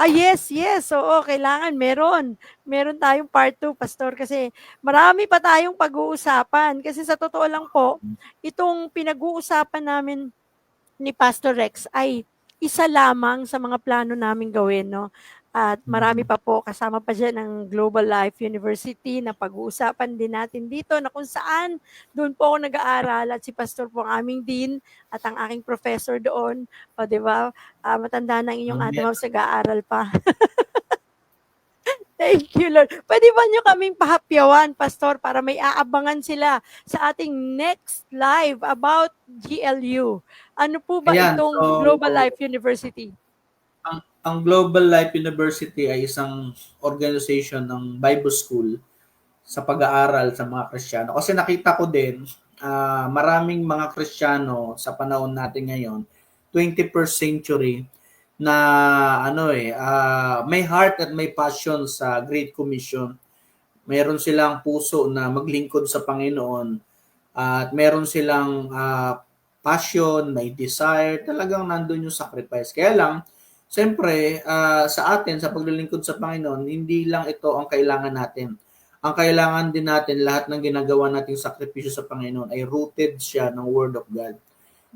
yes. Oo, kailangan meron. Meron tayong part 2, Pastor, kasi marami pa tayong pag-uusapan. Kasi sa totoo lang po, itong pinag-uusapan namin ni Pastor Rex ay isa lamang sa mga plano naming gawin, no? At marami pa po, kasama pa dyan ng Global Life University na pag-uusapan din natin dito na kung saan doon po ako nag-aaral at si Pastor po ang aming dean at ang aking professor doon. O, di ba? Matanda na ang inyong ate Ma'am, nag-aaral pa. Thank you, Lord. Pwede ba nyo kaming pahapyawan, Pastor, para may aabangan sila sa ating next live about GLU? Ano po ba Ayan, itong so Global Life University? ang Global Life University ay isang organization ng Bible School sa pag-aaral sa mga Kristiyano. Kasi nakita ko din, maraming mga Kristiyano sa panahon natin ngayon, 21st century, na may heart at may passion sa Great Commission. Meron silang puso na maglingkod sa Panginoon at meron silang passion, may desire, talagang nandun yung sacrifice. Kaya lang, siyempre, sa atin, sa paglilingkod sa Panginoon, hindi lang ito ang kailangan natin. Ang kailangan din natin, lahat ng ginagawa nating sakripisyo sa Panginoon ay rooted siya ng Word of God.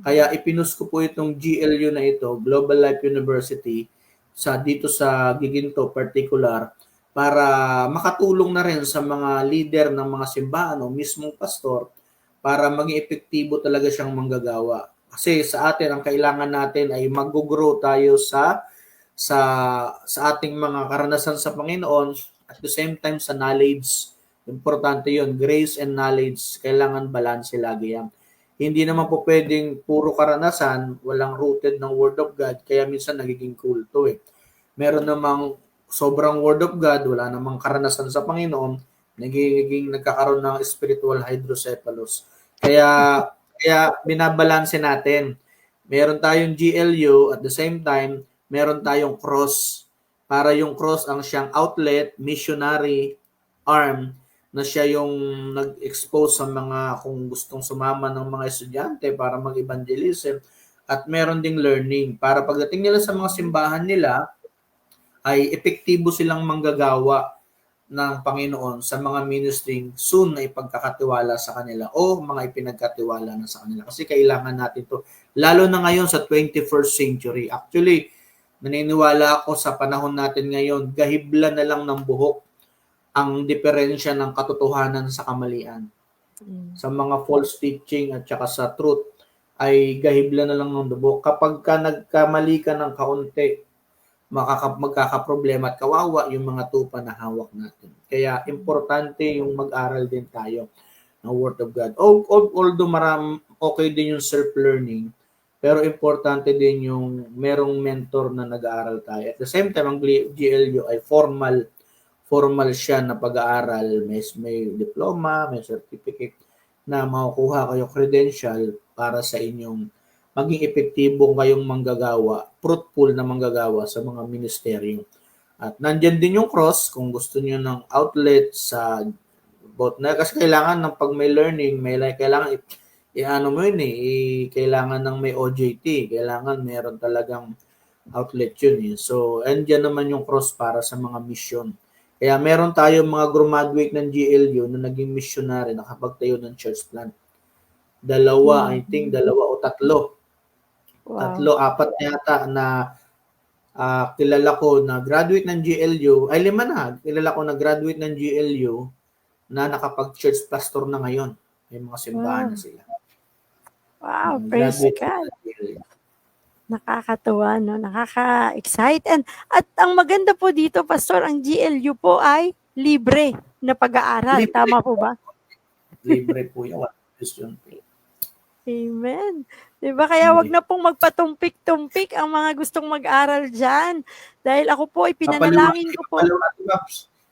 Kaya ipinus ko po itong GLU na ito, Global Life University, dito sa Giginto particular, para makatulong na rin sa mga leader ng mga simbahan o mismong pastor para maging epektibo talaga siyang manggagawa. Kasi sa atin, ang kailangan natin ay mag-grow tayo sa ating mga karanasan sa Panginoon at the same time sa knowledge. Importante yon, grace and knowledge. Kailangan balance lagi yan. Hindi naman po pwedeng puro karanasan, walang rooted ng Word of God, kaya minsan nagiging kulto eh. Meron namang sobrang Word of God, wala namang karanasan sa Panginoon, nagkakaroon ng spiritual hydrocephalus. Kaya binabalanse natin. Meron tayong GLU, at the same time, meron tayong cross. Para yung cross ang siyang outlet, missionary arm, na siya yung nag-expose sa mga kung gustong sumama ng mga estudyante para mag-evangelism, at meron ding learning para pagdating nila sa mga simbahan nila ay epektibo silang manggagawa ng Panginoon sa mga ministering soon na ipagkakatiwala sa kanila o mga ipinagkatiwala na sa kanila. Kasi kailangan natin to, lalo na ngayon sa 21st century. Actually, naniniwala ako sa panahon natin ngayon, gahibla na lang ng buhok ang diferensya ng katotohanan sa kamalian. Sa mga false teaching at saka sa truth ay gahibla na lang ng buhok. Kapag ka nagkamali ka ng kaunti, magkakaproblema at kawawa yung mga tupa na hawak natin. Kaya importante yung mag-aral din tayo ng Word of God. Although okay din yung self-learning, pero importante din yung merong mentor na nag-aaral tayo. At the same time, ang GLU ay formal siya na pag-aaral. May diploma, may certificate na makukuha kayo credential para sa inyong maging epektibong kayong manggagawa, fruitful na manggagawa sa mga ministeryo. At nandyan din yung cross kung gusto niyo ng outlet sa both na kasi kailangan ng pag may learning, kailangan i-ano mo yun kailangan ng may OJT, kailangan meron talagang outlet yun So, andyan naman yung cross para sa mga mission. Kaya meron tayo mga graduate ng GLU na naging missionary, nakapagtayo ng church plant. I think dalawa o tatlo. Wow. Tatlo, apat yata na kilala ko na graduate ng GLU, ay 5 na, kilala ko na graduate ng GLU na nakapag-church pastor na ngayon. May mga simbahan na sila. Wow, praise God. Nakakatuwa, no? Nakaka-excite. At ang maganda po dito, Pastor, ang GLU po ay libre na pag-aaral. Libre. Tama po ba? Libre po yan. Christian pay. Amen. Diba? Kaya wag na pong magpatumpik-tumpik ang mga gustong mag-aral dyan. Dahil ako po ay pinanalangin ko po.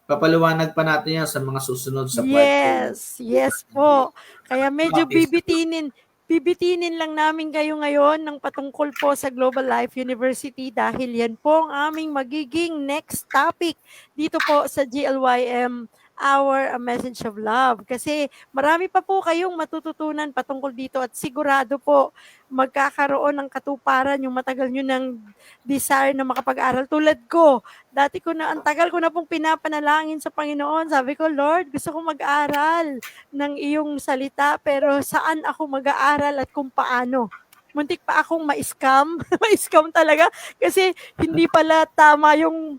Papaliwanag pa natin yan sa mga susunod sa part. Yes po. Kaya medyo bibitinin lang namin kayo ngayon ng patungkol po sa Global Life University dahil yan po ang aming magiging next topic dito po sa GLYM Hour, A Message of Love. Kasi marami pa po kayong matututunan patungkol dito at sigurado po magkakaroon ng katuparan yung matagal nyo ng desire na makapag-aral. Tulad ko, ang tagal ko na pong pinapanalangin sa Panginoon. Sabi ko, Lord, gusto ko mag-aral ng iyong salita, pero saan ako mag-aaral at kung paano? Muntik pa akong ma-scam. Ma-scam talaga kasi hindi pala tama yung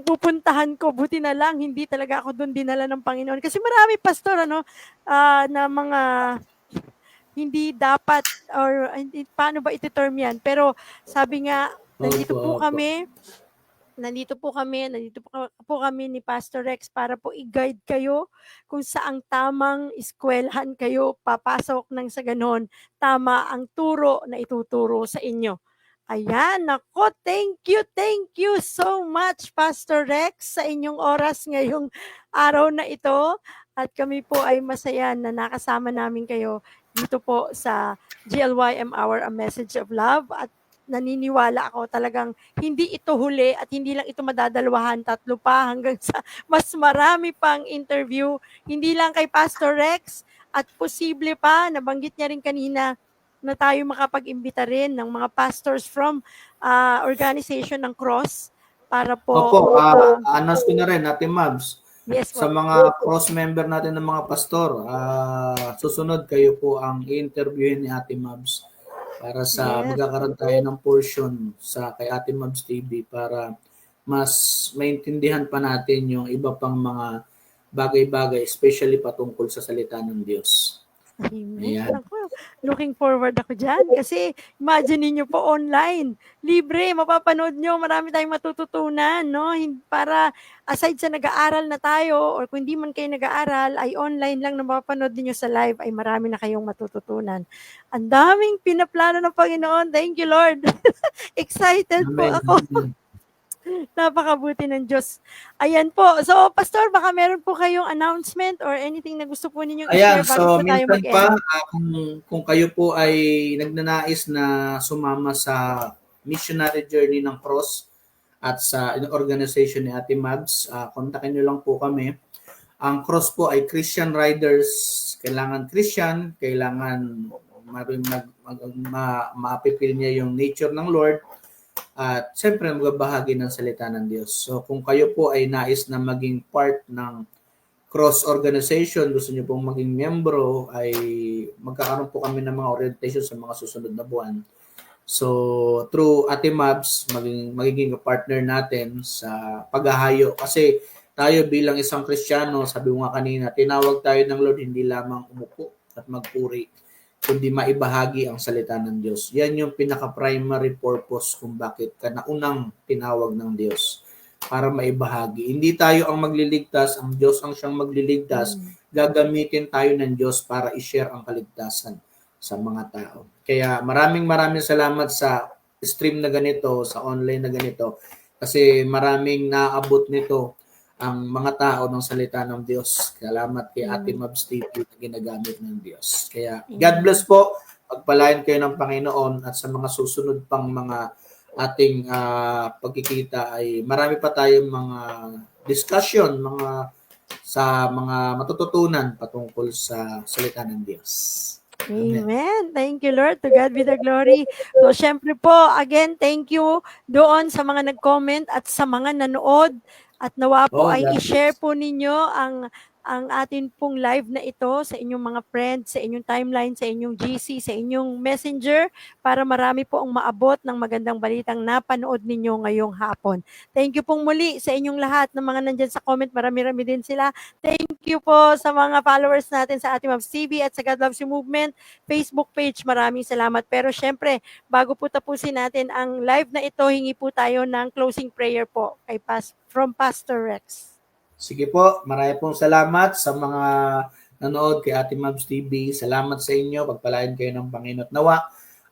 pupuntahan ko. Buti na lang, hindi talaga ako doon dinala ng Panginoon. Kasi marami, Pastor, na mga hindi dapat, or paano ba iti-term yan? Pero sabi nga, nandito po kami ni Pastor Rex para po i-guide kayo kung saang tamang eskwelahan kayo papasok nang sa ganon tama ang turo na ituturo sa inyo. Ayan, nako, thank you so much, Pastor Rex, sa inyong oras ngayong araw na ito. At kami po ay masaya na nakasama namin kayo dito po sa GLYM Hour, A Message of Love. At naniniwala ako talagang hindi ito huli at hindi lang ito madadalawahan, 3 pa hanggang sa mas marami pang interview. Hindi lang kay Pastor Rex at posible pa, nabanggit niya rin kanina, na tayo makapag-imbita rin ng mga pastors from organization ng Cross para po... Opo, announce ko na rin, Ate Mabs. Yes, sa mga cross member natin ng mga pastor, susunod kayo po ang i-interviewin ni Ate Mabs para sa magkakaroon tayo ng portion sa kay Ate Mabs TV para mas maintindihan pa natin yung iba pang mga bagay-bagay, especially patungkol sa salita ng Diyos. Amen. Looking forward ako dyan kasi imagine niyo po online, libre, mapapanood nyo, marami tayong matututunan, no? Para aside sa nag-aaral na tayo or kung hindi man kayo nag-aaral, ay online lang na mapapanood niyo sa live, ay marami na kayong matututunan. Ang daming pinaplano ng Panginoon. Thank you, Lord. Excited po ako. Napakabuti ng Diyos. Ayan po. So, Pastor, baka meron po kayong announcement or anything na gusto po ninyong i-share bago po tayo mag-end. Kung kayo po ay nagnanais na sumama sa missionary journey ng Cross at sa organization ni Ate Mabs, kontakin nyo lang po kami. Ang Cross po ay Christian Riders. Kailangan Christian, kailangan maapipil niya yung nature ng Lord. At siyempre magbabahagi ng salita ng Diyos. So kung kayo po ay nais na maging part ng Cross Organization, gusto niyo pong maging miyembro, ay magkakaroon po kami ng mga orientation sa mga susunod na buwan. So through Ate Mabs, magiging partner natin sa paghahayo. Kasi tayo bilang isang Kristiyano, sabi mo nga kanina, tinawag tayo ng Lord hindi lamang umupo at magpuri, kundi maibahagi ang salita ng Diyos. Yan yung pinaka-primary purpose kung bakit ka naunang tinawag ng Diyos, para maibahagi. Hindi tayo ang magliligtas, ang Diyos ang siyang magliligtas. Gagamitin tayo ng Diyos para i-share ang kaligtasan. sa mga tao. Kaya maraming salamat sa stream na ganito, sa online na ganito, kasi maraming naabot nito ang mga tao ng salita ng Diyos. Salamat kay Ate Amen. Mabs TV na ginagamit ng Diyos. Kaya God Amen. bless po. Pagpalain kayo ng Panginoon at sa mga susunod pang mga ating pagkikita ay marami pa tayong mga discussion, sa mga matututunan patungkol sa salita ng Diyos. Amen. Amen. Thank you, Lord. To God be the glory. So, syempre po, again, thank you doon sa mga nag-comment at sa mga nanood. At nawa po Oh, ay God i-share bless. po ninyo ang atin pong live na ito sa inyong mga friends, sa inyong timeline, sa inyong GC, sa inyong messenger, para marami po ang maabot ng magandang balitang napanood ninyo ngayong hapon. Thank you pong muli sa inyong lahat ng mga nandyan sa comment. Marami-rami din sila. Thank you po sa mga followers natin sa ating Mavs TV at sa God Loves You Movement Facebook page. Maraming salamat. Pero syempre, bago po tapusin natin ang live na ito, hingi po tayo ng closing prayer po from Pastor Rex. Sige po, marami pong salamat sa mga nanood kay Ate Mabs TV. Salamat sa inyo. Pagpalain kayo ng Panginoon. Nawa,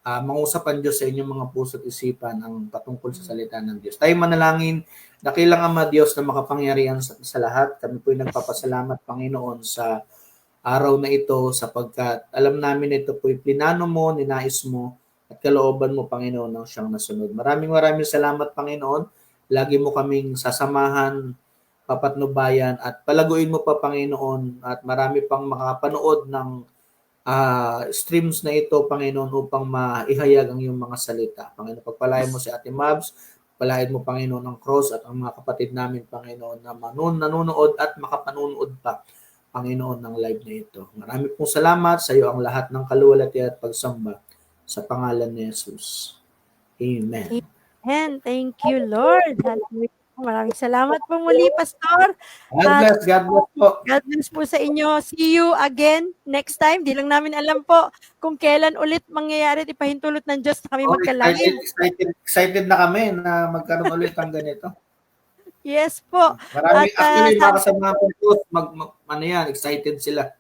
mangusap ang Diyos sa inyong mga puso at isipan ang patungkol sa salita ng Diyos. Tayo manalangin, dakilang Ama Diyos na makapangyarihan sa lahat. Kami po'y nagpapasalamat, Panginoon, sa araw na ito sapagkat alam namin na ito po'y plinano mo, ninais mo, at kalooban mo, Panginoon, ng siyang nasunod. Maraming salamat, Panginoon. Lagi mo kaming sasamahan, papatnubayan, at palaguin mo pa, Panginoon, at marami pang makapanood ng streams na ito, Panginoon, upang maihayag ang iyong mga salita. Panginoon, pagpalain mo si Ate Mabs, palain mo, Panginoon, ang cross at ang mga kapatid namin, Panginoon, na nanonood at makapanunood pa, Panginoon, ng live na ito. Marami pong salamat sa iyo ang lahat ng kaluwalhatian at pagsamba sa pangalan ni Jesus. Amen. And thank you, Lord. Hallelujah. Maraming salamat po muli, Pastor. God bless po. God bless po sa inyo. See you again next time. Di lang namin alam po kung kailan ulit mangyayari. Di pahintulot ng Diyos na kami magka-live. Excited na kami na magkaroon ulit ng ganito. Yes po. Marami, actually, mga kasama ko excited sila.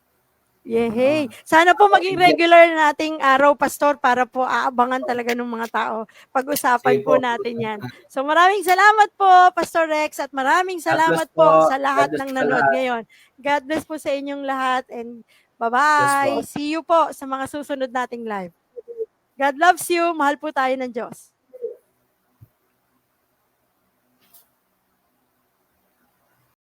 Yehey. Sana po maging regular nating araw, Pastor, para po aabangan talaga ng mga tao. Pag-usapan po natin yan. So maraming salamat po, Pastor Rex, at maraming salamat po sa lahat ng nanood ngayon. God bless po sa inyong lahat and bye-bye. See you po sa mga susunod nating live. God loves you. Mahal po tayo ng Diyos.